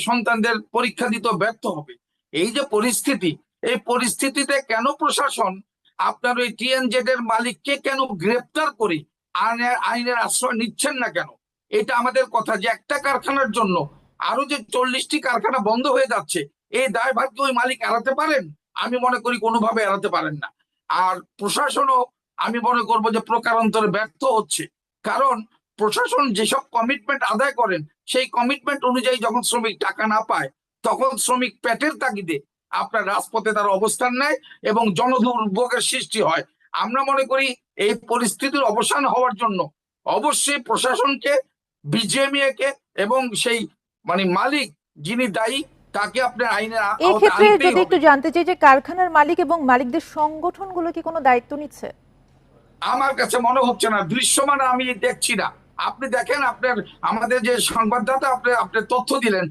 সন্তানদের পরীক্ষা দিতে ব্যর্থ হবে। এই যে পরিস্থিতি, এই পরিস্থিতিতে কেন প্রশাসন আপনার ওই টিএনজেড এর মালিককে কেন গ্রেপ্তার করে আইনের আশ্রয় নিচ্ছেন না কেন? এটা আমাদের কথা যে একটা কারখানার জন্য আরো যে 40টি কারখানা বন্ধ হয়ে যাচ্ছে, এই দায়ভার কি ওই মালিক এড়াতে পারেন? আমি মনে করি কোনোভাবে এড়াতে পারেন না। আর প্রশাসনও আমি মনে করবো যে প্রকারান্তরে ব্যর্থ হচ্ছে। কারণ প্রশাসন যেসব কমিটমেন্ট আদায় করেন, সেই কমিটমেন্ট অনুযায়ী যখন শ্রমিক টাকা না পায়, তখন শ্রমিক পেটের তাগিদে আপনার রাজপথে তার অবস্থান নেয় এবং জনদুর্ভোগের সৃষ্টি হয়। আমরা মনে করি এই পরিস্থিতির অবসান হওয়ার জন্য অবশ্যই প্রশাসনকে, বিজিএমইএ কে এবং সেই মালিক যিনি দায়ী, তাকে আপনার আইনের এই আওতায় ক্ষেত্রে আনতেই যদি হবে। একটু জানতে চাই যে কারখানার মালিক এবং মালিকদের সংগঠনগুলো কি কোনো দায়িত্ব নিচ্ছে? আমার কাছে মনে হচ্ছে না, দৃশ্যমান আমি দেখছি না। আপনি দেখেন, আপনার আমাদের যে সংবাদদাতা আপনার তথ্য দিলেন,